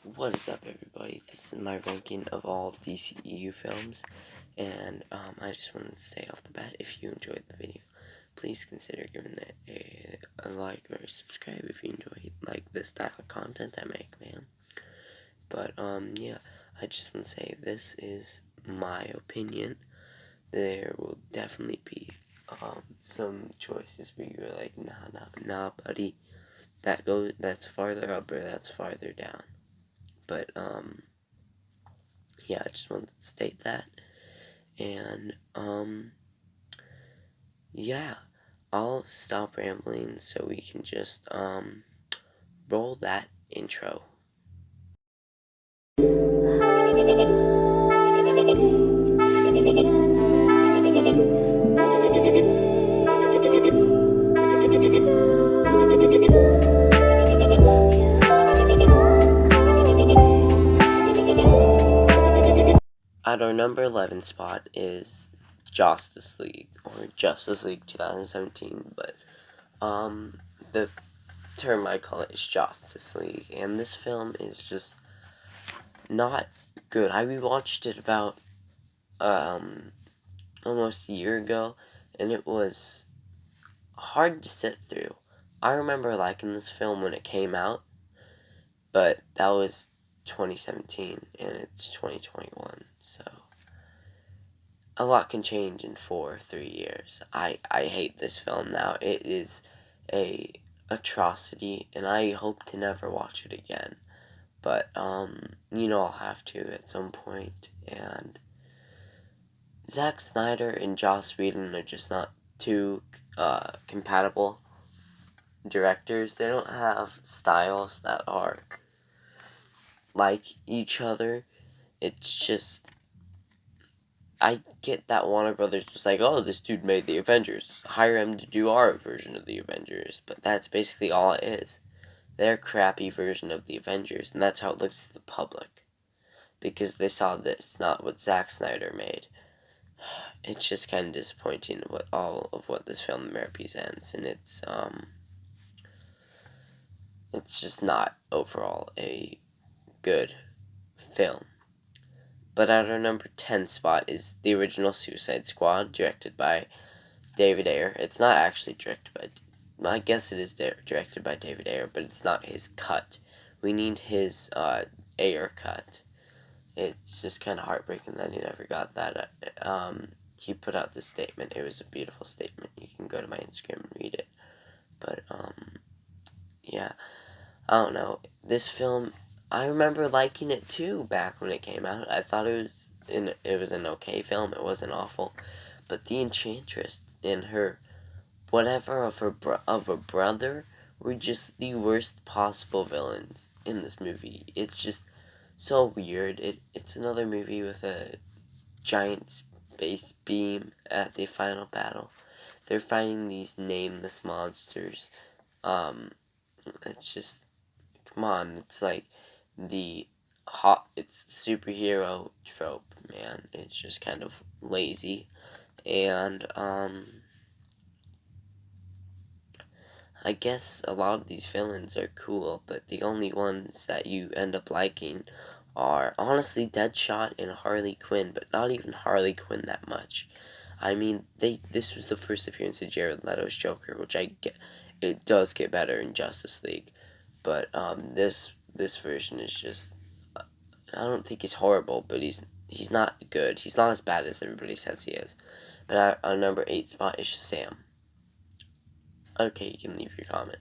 What is up, everybody? This is my ranking of all DCEU films, and I just wanted to say off the bat, if you enjoyed the video, please consider giving it a like or a subscribe if you enjoy this style of content I make, man. But yeah, I just want to say this is my opinion. There will definitely be some choices where you're like, nah, buddy, that's farther up or that's farther down. But, yeah, I just wanted to state that. And, yeah, I'll stop rambling so we can just, roll that intro. At our number 11 spot is Josstice League, or Justice League 2017, but, the term I call it is Josstice League, and this film is just not good. I rewatched it about, almost a year ago, and it was hard to sit through. I remember liking this film when it came out, but that was 2017, and it's 2021, so a lot can change in 4 or 3 years. I hate this film now. It is a atrocity, and I hope to never watch it again. But, I'll have to at some point, and Zack Snyder and Joss Whedon are just not two compatible directors. They don't have styles that are like each other. It's just, I get that Warner Brothers was like, oh, this dude made the Avengers, hire him to do our version of the Avengers, but that's basically all it is. Their crappy version of the Avengers, and that's how it looks to the public, because they saw this, not what Zack Snyder made. It's just kind of disappointing what all of what this film represents, and it's just not overall a good film. But at our number 10 spot is the original Suicide Squad, directed by David Ayer. It's not actually directed by, I guess it is directed by David Ayer, but it's not his cut. We need his Ayer cut. It's just kind of heartbreaking that he never got that. He put out this statement. It was a beautiful statement. You can go to my Instagram and read it. But, yeah. I don't know. This film, I remember liking it too back when it came out. I thought it was an okay film. It wasn't awful. But the Enchantress and her whatever of a brother were just the worst possible villains in this movie. It's just so weird. It's another movie with a giant space beam at the final battle. They're fighting these nameless monsters. It's just, come on, it's like it's the superhero trope, man. It's just kind of lazy. And, I guess a lot of these villains are cool, but the only ones that you end up liking are honestly Deadshot and Harley Quinn, but not even Harley Quinn that much. I mean, this was the first appearance of Jared Leto's Joker, which it does get better in Justice League, but this version is just, I don't think he's horrible, but he's not good. He's not as bad as everybody says he is. But our number 8 spot is Shazam. Okay, you can leave your comment.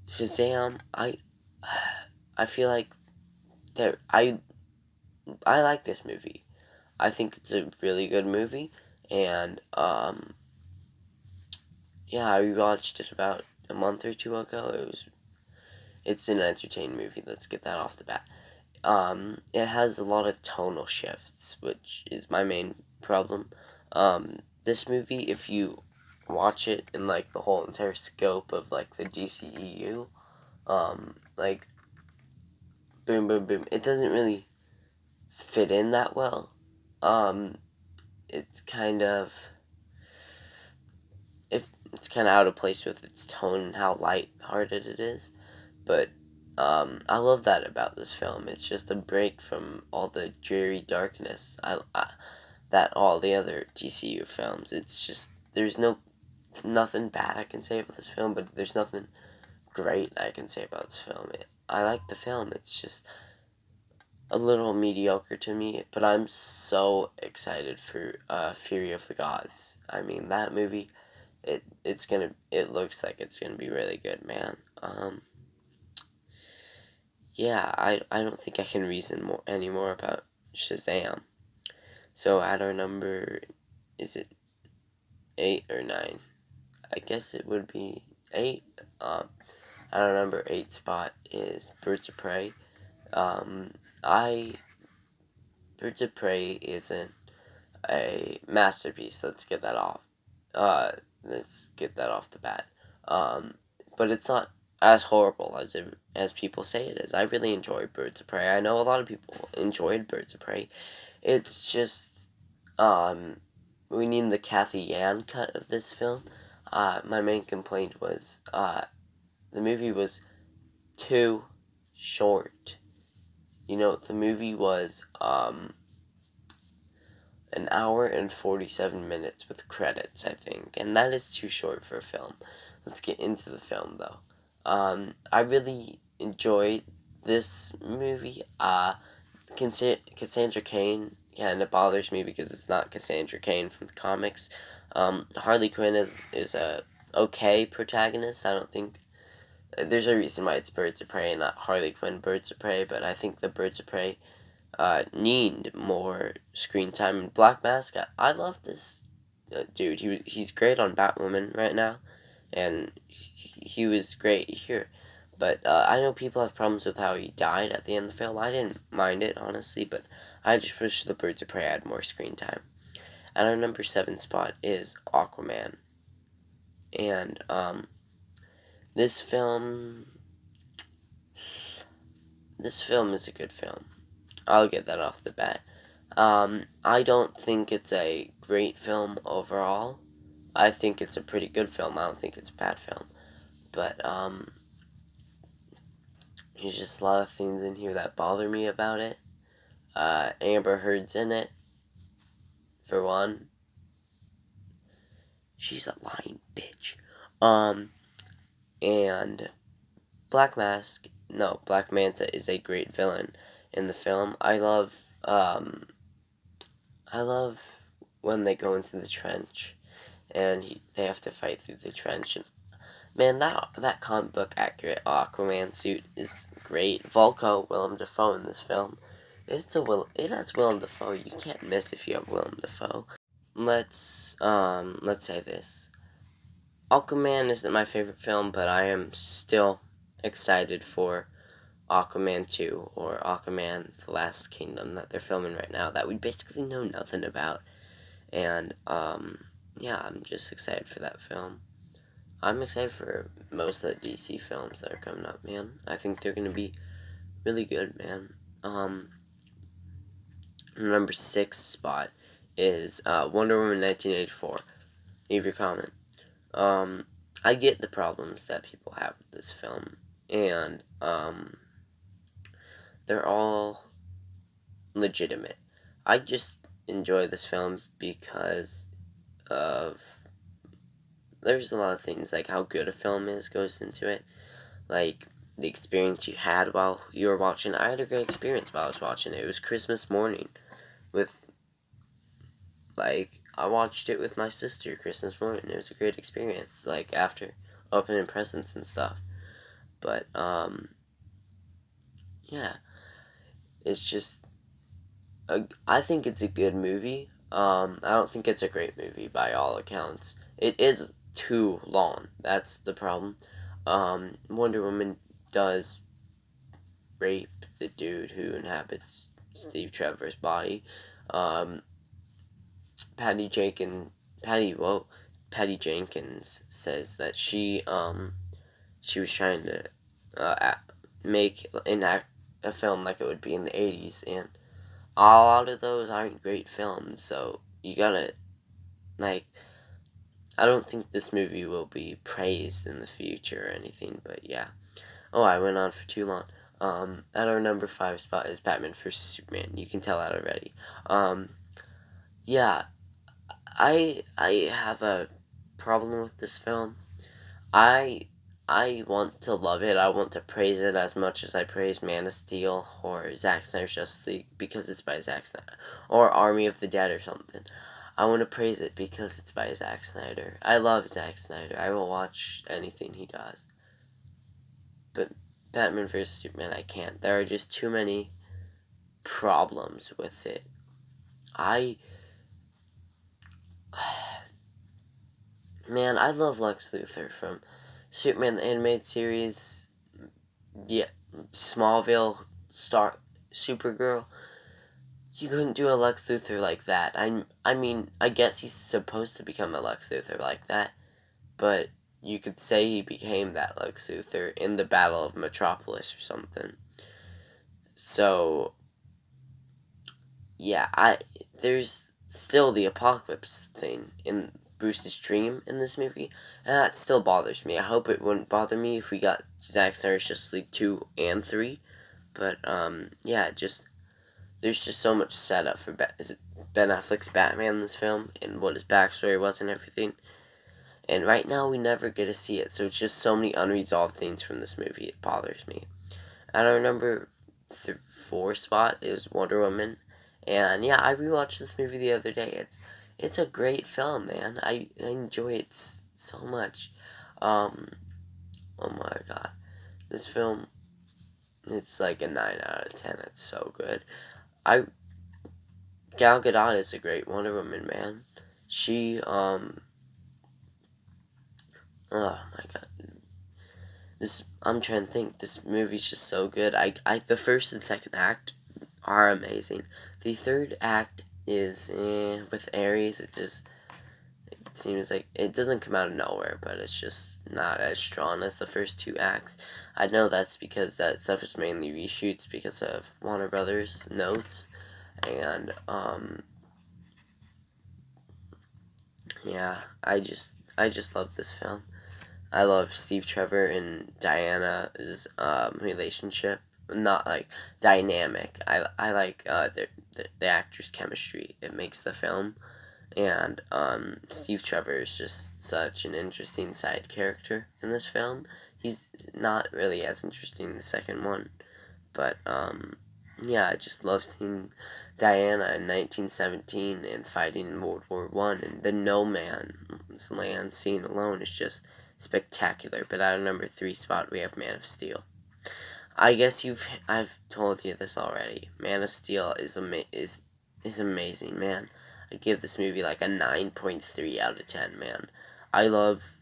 Shazam, I feel like I like this movie. I think it's a really good movie, and yeah, I rewatched it about a month or 2 ago. It's an entertaining movie. Let's get that off the bat. It has a lot of tonal shifts, which is my main problem. This movie, if you watch it in the whole entire scope of the DCEU, boom boom boom, it doesn't really fit in that well. It's kind of out of place with its tone and how light-hearted it is, but I love that about this film. It's just a break from all the dreary darkness that all the other DCU films. It's just there's nothing bad I can say about this film, but there's nothing great I can say about this film. I like the film. It's just a little mediocre to me, but I'm so excited for Fury of the Gods. I mean, that movie, it looks like it's gonna be really good, man. Yeah, I don't think I can reason anymore about Shazam. So at our number, is it 8 or 9? I guess it would be 8. At our number 8 spot is Birds of Prey. I Birds of Prey isn't a masterpiece. Let's get that off. Let's get that off the bat. But it's not as horrible as people say it is. I really enjoy Birds of Prey. I know a lot of people enjoyed Birds of Prey. It's just we need the Kathy Yan cut of this film. My main complaint was the movie was too short. You know, the movie was an hour and 47 minutes with credits, I think, and that is too short for a film. Let's get into the film, though. I really enjoyed this movie. Cassandra Cain kind of bothers me because it's not Cassandra Cain from the comics. Harley Quinn is a okay protagonist. I don't think there's a reason why it's Birds of Prey and not Harley Quinn Birds of Prey, but I think the Birds of Prey need more screen time. And Black Mask, I love this dude. He's great on Batwoman right now, and he was great here. But I know people have problems with how he died at the end of the film. I didn't mind it, honestly, but I just wish the Birds of Prey had more screen time. And our number 7 spot is Aquaman. And this film is a good film. I'll get that off the bat. I don't think it's a great film overall. I think it's a pretty good film. I don't think it's a bad film. But there's just a lot of things in here that bother me about it. Amber Heard's in it, for one. She's a lying bitch. And Black Manta is a great villain in the film. I love when they go into the trench and they have to fight through the trench. And man, that comic book accurate Aquaman suit is great. Volko, Willem Dafoe in this film. It has Willem Dafoe. You can't miss if you have Willem Dafoe. Let's say this. Aquaman isn't my favorite film, but I am still excited for Aquaman 2 or Aquaman The Last Kingdom that they're filming right now that we basically know nothing about. And yeah, I'm just excited for that film. I'm excited for most of the DC films that are coming up, man. I think they're going to be really good, man. Number 6 spot is Wonder Woman 1984. Leave your comment. I get the problems that people have with this film, and they're all legitimate. I just enjoy this film because of there's a lot of things like how good a film is goes into it, like the experience you had while you were watching. I had a great experience while I was watching it. It was Christmas morning with I watched it with my sister Christmas morning. It was a great experience, after opening presents and stuff. But yeah, it's just I think it's a good movie. I don't think it's a great movie by all accounts. It is too long. That's the problem. Wonder Woman does rape the dude who inhabits Steve Trevor's body. Patty Jenkins says that she was trying to enact a film like it would be in the 80s, and a lot of those aren't great films, so you gotta, I don't think this movie will be praised in the future or anything, but yeah. Oh, I went on for too long. At our number 5 spot is Batman vs Superman. You can tell that already. Yeah, I have a problem with this film. I I want to love it. I want to praise it as much as I praise Man of Steel or Zack Snyder's Justice League because it's by Zack Snyder, or Army of the Dead or something. I want to praise it because it's by Zack Snyder. I love Zack Snyder. I will watch anything he does. But Batman vs Superman, I can't. There are just too many problems with it. Man, I love Lex Luthor from Superman the Animated Series. Yeah, Smallville, Supergirl. You couldn't do a Lex Luthor like that. I mean, I guess he's supposed to become a Lex Luthor like that, but you could say he became that Lex Luthor in the Battle of Metropolis or something. So, yeah, there's still the apocalypse thing in Bruce's dream in this movie, and that still bothers me. I hope it wouldn't bother me if we got Zack Snyder's Justice League 2 and 3, but, yeah, there's just so much setup for Ben Affleck's Batman in this film, and what his backstory was and everything, and right now we never get to see it, so it's just so many unresolved things from this movie, it bothers me. At our number 4 spot is Wonder Woman. And yeah, I rewatched this movie the other day. It's a great film, man. I enjoy it so much. Oh my god. This film, it's like a 9 out of 10. It's so good. Gal Gadot is a great Wonder Woman, man. She, oh my god. I'm trying to think. This movie's just so good. The first and second act are amazing. The third act is with Ares. It seems like it doesn't come out of nowhere, but it's just not as strong as the first 2 acts. I know that's because that stuff is mainly reshoots because of Warner Brothers notes, and yeah, I just love this film. I love Steve Trevor and Diana's relationship. Not like dynamic. I like the actors' chemistry. It makes the film, and Steve Trevor is just such an interesting side character in this film. He's not really as interesting in the second one, but yeah, I just love seeing Diana in 1917 and fighting in World War One, and the No Man's Land scene alone is just spectacular. But at our number 3 spot, we have Man of Steel. I guess I've told you this already. Man of Steel is amazing, man. I'd give this movie like a 9.3 out of 10, man. I love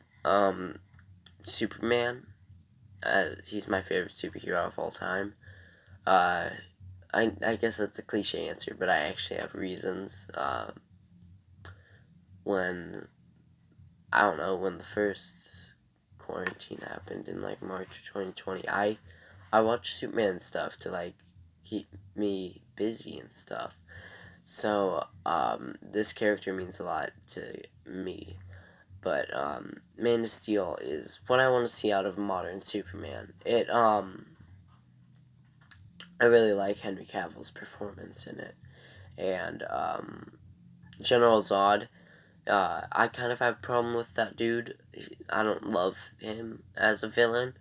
Superman. He's my favorite superhero of all time. I guess that's a cliche answer, but I actually have reasons. When I don't know, when the first quarantine happened in like March of 2020, I watched Superman stuff to like keep me busy and stuff. So this character means a lot to me. But Man of Steel is what I want to see out of modern Superman. I really like Henry Cavill's performance in it, and General Zod. I kind of have a problem with that dude. I don't love him as a villain.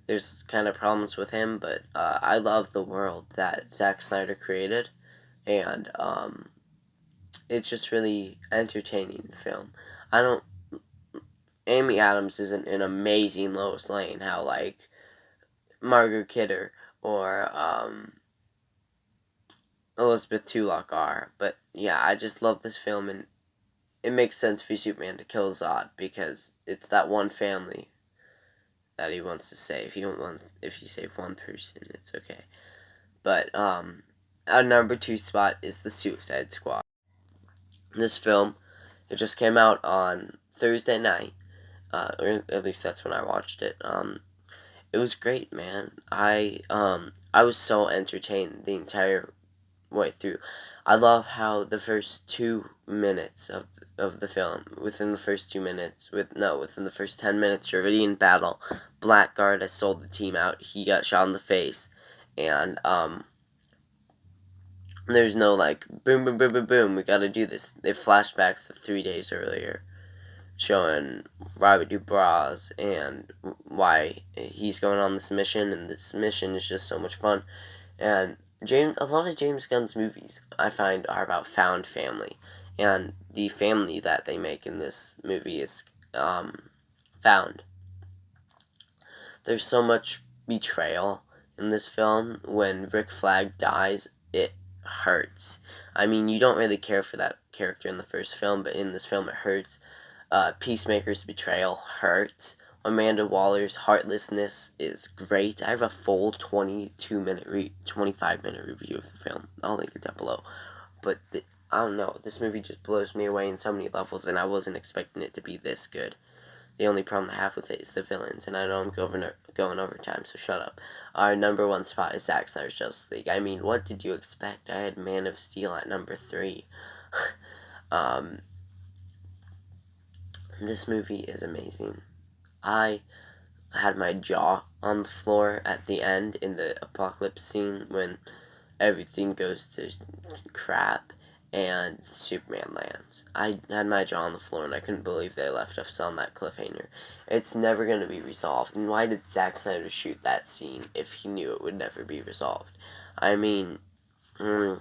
There's kind of problems with him, but I love the world that Zack Snyder created, and it's just really entertaining film. I don't. Amy Adams isn't an amazing Lois Lane, how like Margaret Kidder or Elizabeth Tulloch are, but yeah, I just love this film, and it makes sense for Superman to kill Zod because it's that one family that he wants to save. If you save one person, it's okay. But our number 2 spot is The Suicide Squad. This film, it just came out on Thursday night, or at least that's when I watched it. It was great, man. I was so entertained the entire way through. I love how the first 2 minutes of the film, within the first 10 minutes, you're already in battle. Blackguard has sold the team out. He got shot in the face, and there's no like boom boom boom boom boom, we gotta do this. It flashbacks to 3 days earlier, showing Robert Dubras and why he's going on this mission, and this mission is just so much fun. And a lot of James Gunn's movies, I find, are about found family, and the family that they make in this movie is found. There's so much betrayal in this film. When Rick Flag dies, it hurts. I mean, you don't really care for that character in the first film, but in this film it hurts. Peacemaker's betrayal hurts. Amanda Waller's heartlessness is great. I have a full 25-minute review of the film. I'll link it down below. But I don't know, this movie just blows me away in so many levels, and I wasn't expecting it to be this good. The only problem I have with it is the villains, and I know I'm going over time, so shut up. Our number 1 spot is Zack Snyder's Justice League. I mean, what did you expect? I had Man of Steel at number 3. This movie is amazing. I had my jaw on the floor at the end in the apocalypse scene when everything goes to crap and Superman lands. I had my jaw on the floor, and I couldn't believe they left us on that cliffhanger. It's never going to be resolved. And why did Zack Snyder shoot that scene if he knew it would never be resolved? I mean, he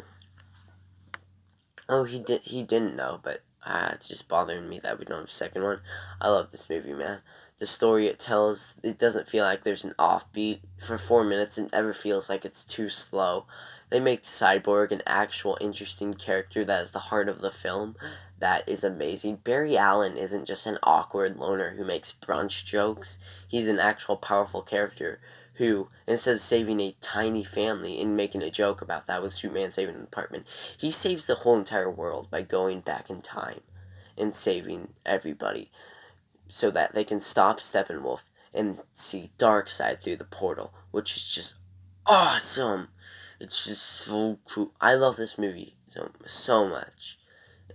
didn't know, but it's just bothering me that we don't have a second one. I love this movie, man. The story it tells, it doesn't feel like there's an offbeat. For 4 minutes, it never feels like it's too slow. They make Cyborg an actual interesting character that is the heart of the film. That is amazing. Barry Allen isn't just an awkward loner who makes brunch jokes. He's an actual powerful character who, instead of saving a tiny family and making a joke about that with Superman saving an apartment, he saves the whole entire world by going back in time and saving everybody so that they can stop Steppenwolf and see Darkseid through the portal, which is just awesome. It's just so cool. I love this movie so much.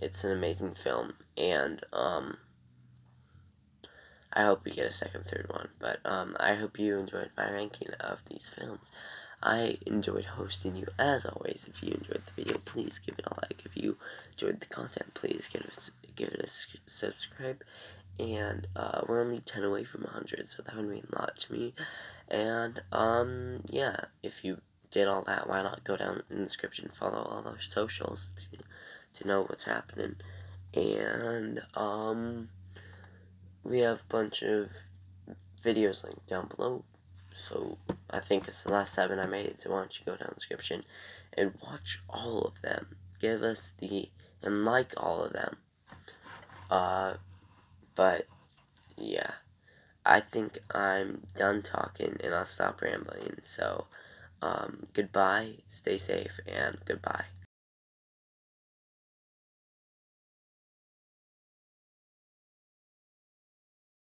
It's an amazing film, and I hope we get a second, third one. But I hope you enjoyed my ranking of these films. I enjoyed hosting you as always. If you enjoyed the video, please give it a like. If you enjoyed the content, please give it a subscribe. And we're only 10 away from 100, so that would mean a lot to me. And yeah, if you did all that, why not go down in the description, follow all our socials to know what's happening. And we have a bunch of videos linked down below, so I think it's the last 7 I made, so why don't you go down in the description and watch all of them. Give us and like all of them. But yeah, I think I'm done talking, and I'll stop rambling. So goodbye, stay safe, and goodbye.